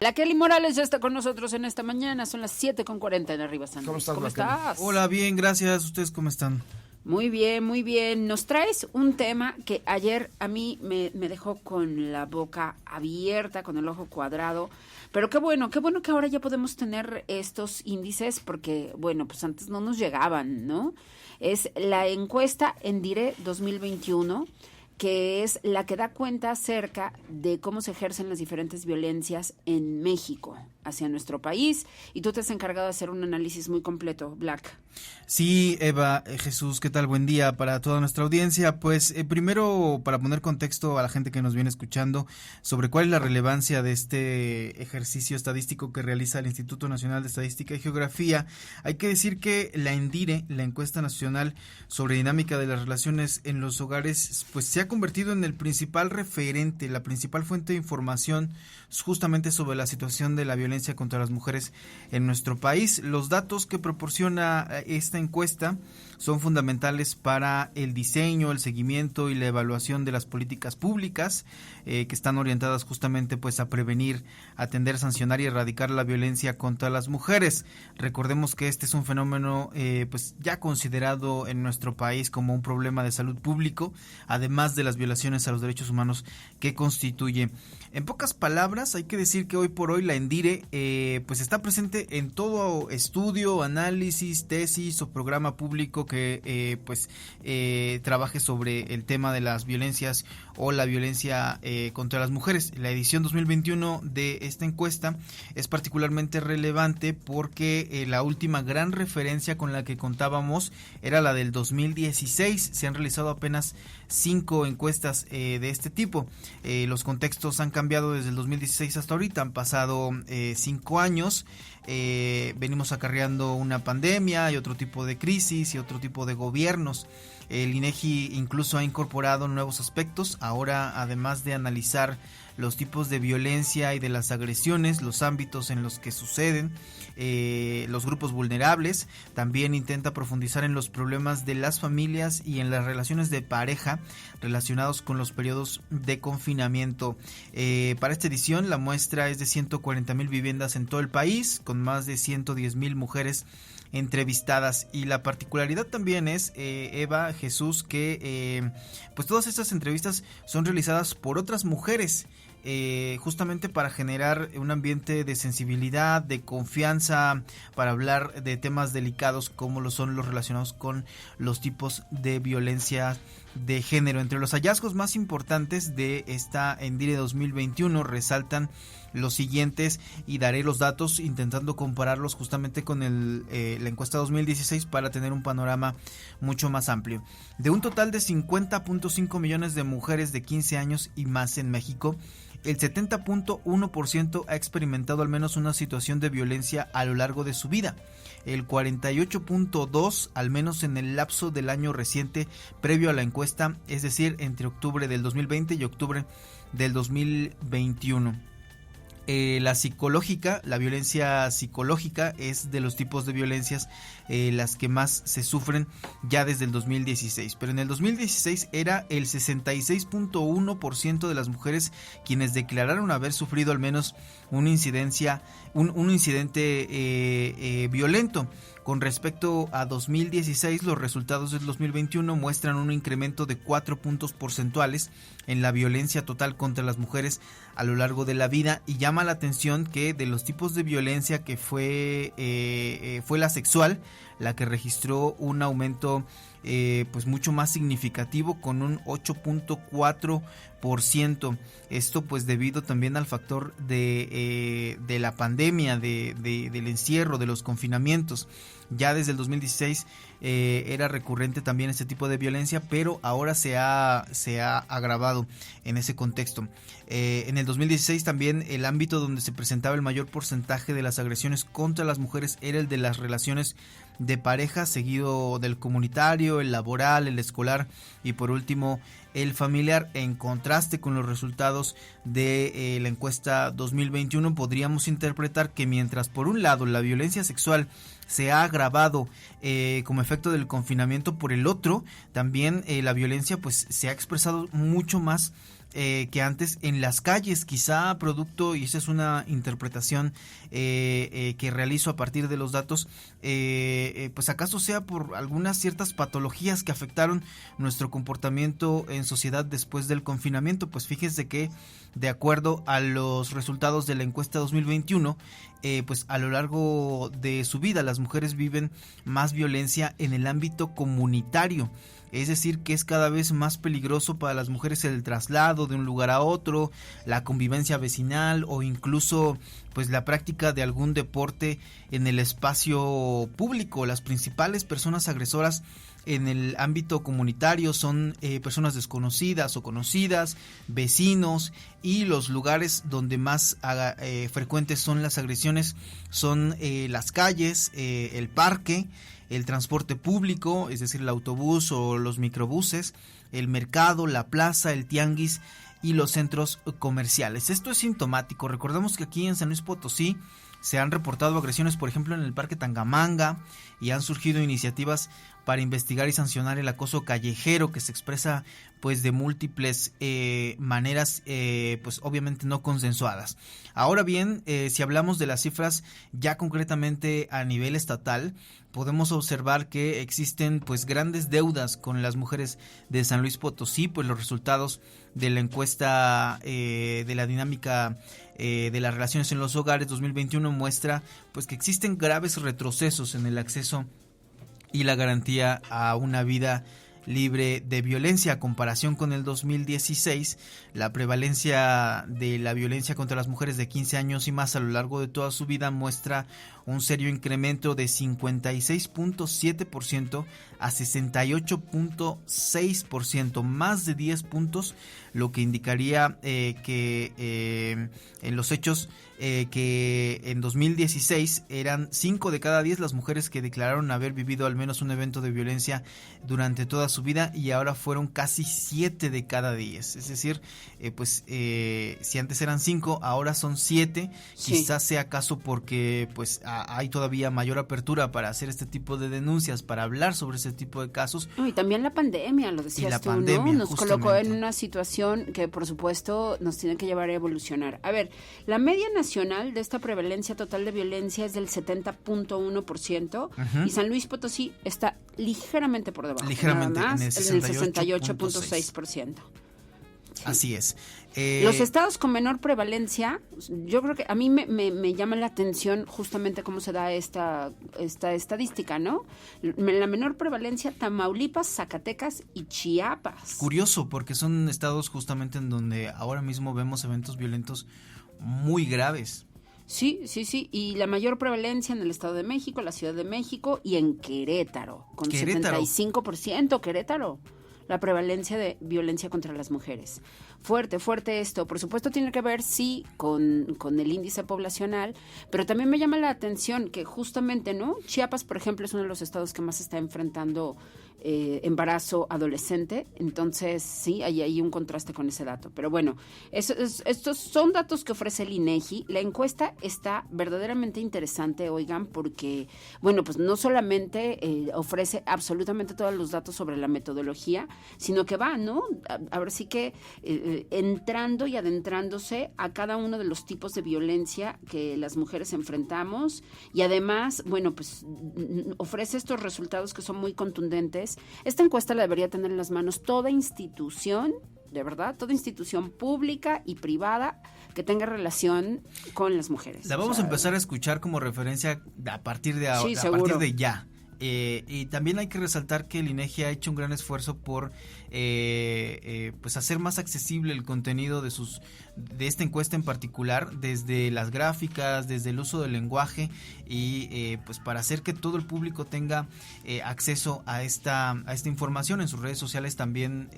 La Kelly Morales ya está con nosotros en esta mañana, son las 7:40 en Arriba San Luis. ¿Cómo estás? Hola, bien, gracias. ¿Ustedes cómo están? Muy bien, muy bien. Nos traes un tema que ayer a mí me dejó con la boca abierta, con el ojo cuadrado. Pero qué bueno que ahora ya podemos tener estos índices porque, bueno, pues antes no nos llegaban, ¿no? Es la encuesta Endire 2021, que es la que da cuenta acerca de cómo se ejercen las diferentes violencias en México hacia nuestro país, y tú te has encargado de hacer un análisis muy completo, Black. Sí, Eva, Jesús, ¿qué tal? Buen día para toda nuestra audiencia. Pues primero, para poner contexto a la gente que nos viene escuchando sobre cuál es la relevancia de este ejercicio estadístico que realiza el Instituto Nacional de Estadística y Geografía, hay que decir que la ENDIRE, la Encuesta Nacional sobre Dinámica de las Relaciones en los Hogares, pues se ha convertido en el principal referente, la principal fuente de información justamente sobre la situación de la violencia contra las mujeres en nuestro país. Los datos que proporciona esta encuesta son fundamentales para el diseño, el seguimiento y la evaluación de las políticas públicas que están orientadas justamente pues a prevenir, atender, sancionar y erradicar la violencia contra las mujeres. Recordemos que este es un fenómeno pues ya considerado en nuestro país como un problema de salud público, además de las violaciones a los derechos humanos que constituye. En pocas palabras, hay que decir que hoy por hoy la ENDIRE pues está presente en todo estudio, análisis, tesis o programa público que trabaje sobre el tema de las violencias o la violencia contra las mujeres. La edición 2021 de esta encuesta es particularmente relevante porque la última gran referencia con la que contábamos era la del 2016. Se han realizado apenas 5 encuestas de este tipo. Los contextos han cambiado desde el 2016 hasta ahorita, han pasado 5 años. Venimos acarreando una pandemia y otro tipo de crisis y otro tipo de gobiernos. El INEGI incluso ha incorporado nuevos aspectos. Ahora, además de analizar los tipos de violencia y de las agresiones, los ámbitos en los que suceden, los grupos vulnerables, también intenta profundizar en los problemas de las familias y en las relaciones de pareja relacionados con los periodos de confinamiento. Para esta edición, la muestra es de 140,000 viviendas en todo el país, con más de 110,000 mujeres entrevistadas, y la particularidad también es, Eva, Jesús, que pues todas estas entrevistas son realizadas por otras mujeres, justamente para generar un ambiente de sensibilidad, de confianza, para hablar de temas delicados como lo son los relacionados con los tipos de violencia de género. Entre los hallazgos más importantes de esta ENDIRE 2021 resaltan los siguientes, y daré los datos intentando compararlos justamente con la encuesta 2016 para tener un panorama mucho más amplio. De un total de 50.5 millones de mujeres de 15 años y más en México, el 70.1% ha experimentado al menos una situación de violencia a lo largo de su vida. El 48.2% al menos en el lapso del año reciente previo a la encuesta, es decir, entre octubre del 2020 y octubre del 2021. La violencia psicológica es de los tipos de violencias las que más se sufren ya desde el 2016, pero en el 2016 era el 66.1% de las mujeres quienes declararon haber sufrido al menos un incidente violento. Con respecto a 2016, los resultados del 2021 muestran un incremento de 4 puntos porcentuales en la violencia total contra las mujeres a lo largo de la vida, y llama la atención que de los tipos de violencia que fue la sexual, la que registró un aumento pues mucho más significativo, con un 8.4%. Esto pues debido también al factor de la pandemia, del encierro, de los confinamientos. Ya desde el 2016 era recurrente también este tipo de violencia, pero ahora se ha agravado en ese contexto. En el 2016 también el ámbito donde se presentaba el mayor porcentaje de las agresiones contra las mujeres era el de las relaciones de pareja, seguido del comunitario, el laboral, el escolar y por último el familiar. En contraste con los resultados de la encuesta 2021, podríamos interpretar que mientras por un lado la violencia sexual se ha agravado como efecto del confinamiento, por el otro también la violencia pues se ha expresado mucho más que antes en las calles, quizá producto, y esa es una interpretación que realizo a partir de los datos, pues acaso sea por algunas ciertas patologías que afectaron nuestro comportamiento en sociedad después del confinamiento. Pues fíjense que de acuerdo a los resultados de la encuesta 2021, pues a lo largo de su vida las mujeres viven más violencia en el ámbito comunitario. Es decir, que es cada vez más peligroso para las mujeres el traslado de un lugar a otro, la convivencia vecinal o incluso pues la práctica de algún deporte en el espacio público. Las principales personas agresoras en el ámbito comunitario son personas desconocidas o conocidas, vecinos, y los lugares donde más frecuentes son las agresiones son las calles, el parque, el transporte público, es decir, el autobús o los microbuses, el mercado, la plaza, el tianguis y los centros comerciales. Esto es sintomático. Recordemos que aquí en San Luis Potosí se han reportado agresiones, por ejemplo, en el Parque Tangamanga, y han surgido iniciativas para investigar y sancionar el acoso callejero, que se expresa pues de múltiples maneras, pues obviamente no consensuadas. Ahora bien, si hablamos de las cifras ya concretamente a nivel estatal, podemos observar que existen pues grandes deudas con las mujeres de San Luis Potosí. Pues los resultados de la encuesta de la dinámica de las relaciones en los hogares 2021 muestra pues que existen graves retrocesos en el acceso y la garantía a una vida libre de violencia. A comparación con el 2016, la prevalencia de la violencia contra las mujeres de 15 años y más a lo largo de toda su vida muestra un serio incremento de 56.7% a 68.6%, más de 10 puntos, lo que indicaría que en los hechos que en 2016 eran 5 de cada 10 las mujeres que declararon haber vivido al menos un evento de violencia durante toda su vida, y ahora fueron casi 7 de cada 10. Es decir, si antes eran 5, ahora son 7. Sí. Quizás sea acaso porque pues hay todavía mayor apertura para hacer este tipo de denuncias, para hablar sobre ese tipo de casos. Y también la pandemia, lo decías tú, ¿no? Nos colocó en una situación que por supuesto nos tiene que llevar a evolucionar. A ver, la media nacional de esta prevalencia total de violencia es del 70.1%, y San Luis Potosí está ligeramente por debajo. Ligeramente, nada más, en el 68.6%. Sí. Así es. Los estados con menor prevalencia, yo creo que a mí me llama la atención justamente cómo se da esta estadística, ¿no? La menor prevalencia, Tamaulipas, Zacatecas y Chiapas. Curioso, porque son estados justamente en donde ahora mismo vemos eventos violentos muy graves. Sí, y la mayor prevalencia en el Estado de México, la Ciudad de México y en Querétaro, con 75%, Querétaro. La prevalencia de violencia contra las mujeres. Fuerte esto. Por supuesto tiene que ver, sí, con el índice poblacional, pero también me llama la atención que justamente, ¿no? Chiapas, por ejemplo, es uno de los estados que más está enfrentando embarazo adolescente. Entonces, sí, hay un contraste con ese dato. Pero bueno, estos son datos que ofrece el INEGI. La encuesta está verdaderamente interesante, oigan, porque, bueno, pues no solamente ofrece absolutamente todos los datos sobre la metodología, sino que va, ¿no? Ahora sí que entrando y adentrándose a cada uno de los tipos de violencia que las mujeres enfrentamos, y además, bueno, pues ofrece estos resultados que son muy contundentes. Esta encuesta la debería tener en las manos toda institución, de verdad, toda institución pública y privada que tenga relación con las mujeres. La vamos a empezar a escuchar como referencia a partir de ahora, sí, a partir de ya. Y también hay que resaltar que el INEGI ha hecho un gran esfuerzo por pues hacer más accesible el contenido de esta encuesta en particular, desde las gráficas, desde el uso del lenguaje, y pues para hacer que todo el público tenga acceso a esta información. En sus redes sociales también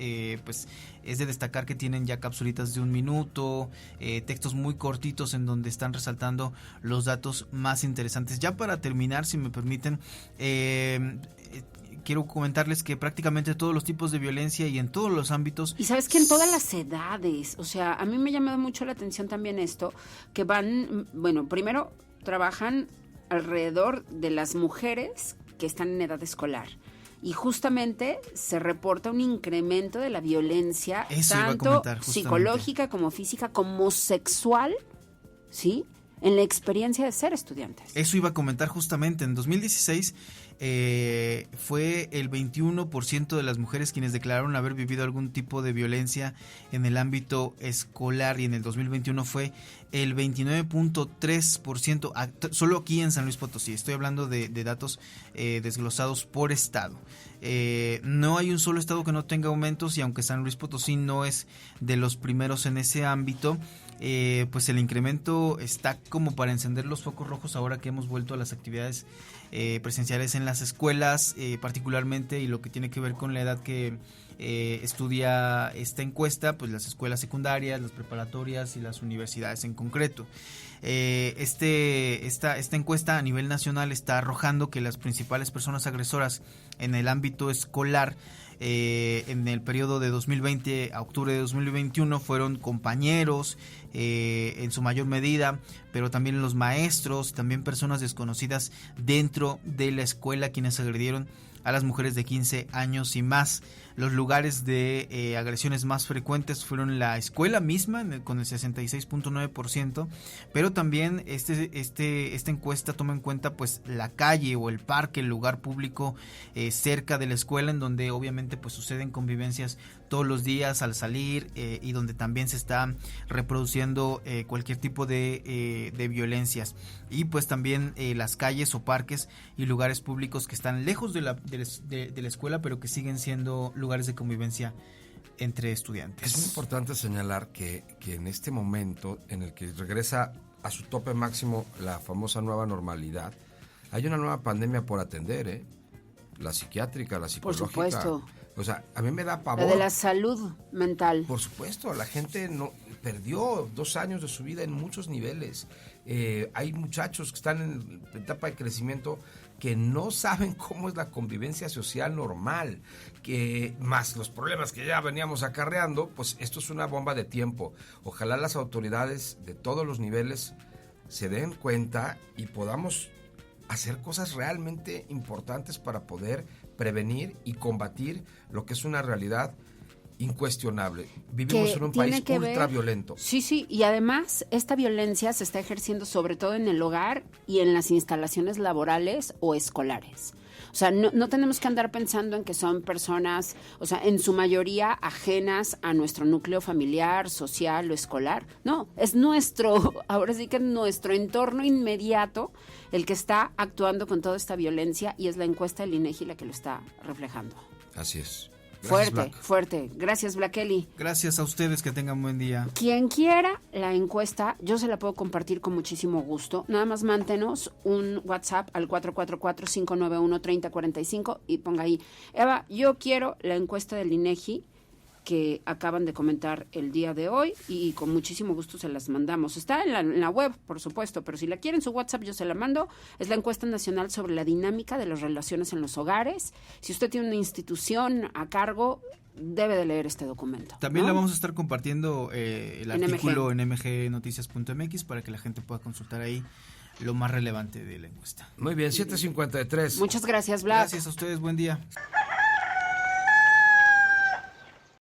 pues es de destacar que tienen ya capsulitas de 1 minuto, textos muy cortitos en donde están resaltando los datos más interesantes. Ya para terminar, si me permiten, quiero comentarles que prácticamente todos los tipos de violencia y en todos los ámbitos. Y sabes que en todas las edades, o sea, a mí me ha llamado mucho la atención también esto, que van, bueno, primero trabajan alrededor de las mujeres que están en edad escolar. y justamente se reporta un incremento de la violencia, Eso iba a tanto comentar, justamente. psicológica como física, como sexual, ¿sí?, en la experiencia de ser estudiantes. Eso iba a comentar justamente. En 2016 fue el 21% de las mujeres quienes declararon haber vivido algún tipo de violencia en el ámbito escolar, y en el 2021 fue el 29.3%, solo aquí en San Luis Potosí. Estoy hablando de datos desglosados por estado. No hay un solo estado que no tenga aumentos, y aunque San Luis Potosí no es de los primeros en ese ámbito, pues el incremento está como para encender los focos rojos ahora que hemos vuelto a las actividades presenciales en las escuelas, particularmente, y lo que tiene que ver con la edad que estudia esta encuesta, pues las escuelas secundarias, las preparatorias y las universidades en concreto. Esta encuesta a nivel nacional está arrojando que las principales personas agresoras en el ámbito escolar en el periodo de 2020 a octubre de 2021 fueron compañeros en su mayor medida, pero también los maestros, también personas desconocidas dentro de la escuela quienes agredieron a las mujeres de 15 años y más. Los lugares de agresiones más frecuentes fueron la escuela misma, con el 66.9%, pero también esta encuesta toma en cuenta pues la calle o el parque, el lugar público cerca de la escuela, en donde obviamente pues suceden convivencias todos los días al salir, y donde también se está reproduciendo cualquier tipo de violencias. Y pues también las calles o parques y lugares públicos que están lejos de la escuela, pero que siguen siendo lugares de convivencia entre estudiantes. Es muy importante señalar que en este momento en el que regresa a su tope máximo la famosa nueva normalidad, hay una nueva pandemia por atender, la psiquiátrica, la psicológica. Por supuesto. O sea, a mí me da pavor. La de la salud mental. Por supuesto, la gente no perdió 2 años de su vida en muchos niveles. Hay muchachos que están en etapa de crecimiento que no saben cómo es la convivencia social normal, que más los problemas que ya veníamos acarreando, pues esto es una bomba de tiempo. Ojalá las autoridades de todos los niveles se den cuenta y podamos hacer cosas realmente importantes para poder prevenir y combatir lo que es una realidad incuestionable. Vivimos en un país ultra violento. Sí, y además esta violencia se está ejerciendo sobre todo en el hogar y en las instalaciones laborales o escolares. O sea, no tenemos que andar pensando en que son personas, o sea, en su mayoría ajenas a nuestro núcleo familiar, social o escolar. No, es ahora sí que es nuestro entorno inmediato el que está actuando con toda esta violencia, y es la encuesta del INEGI la que lo está reflejando. Así es. Gracias, Fuerte. Gracias, Blaqueli. Gracias a ustedes, que tengan buen día. Quien quiera la encuesta, yo se la puedo compartir con muchísimo gusto. Nada más mántenos un WhatsApp al 444-591-3045 y ponga ahí: Eva, yo quiero la encuesta del INEGI que acaban de comentar el día de hoy, y con muchísimo gusto se las mandamos. Está en la web, por supuesto, pero si la quieren su WhatsApp yo se la mando. Es la encuesta nacional sobre la dinámica de las relaciones en los hogares. Si usted tiene una institución a cargo, debe de leer este documento. También ¿no? la vamos a estar compartiendo el artículo en mgnoticias.mx para que la gente pueda consultar ahí lo más relevante de la encuesta. Muy bien, 7:53. Muchas gracias, Blas. Gracias a ustedes, buen día.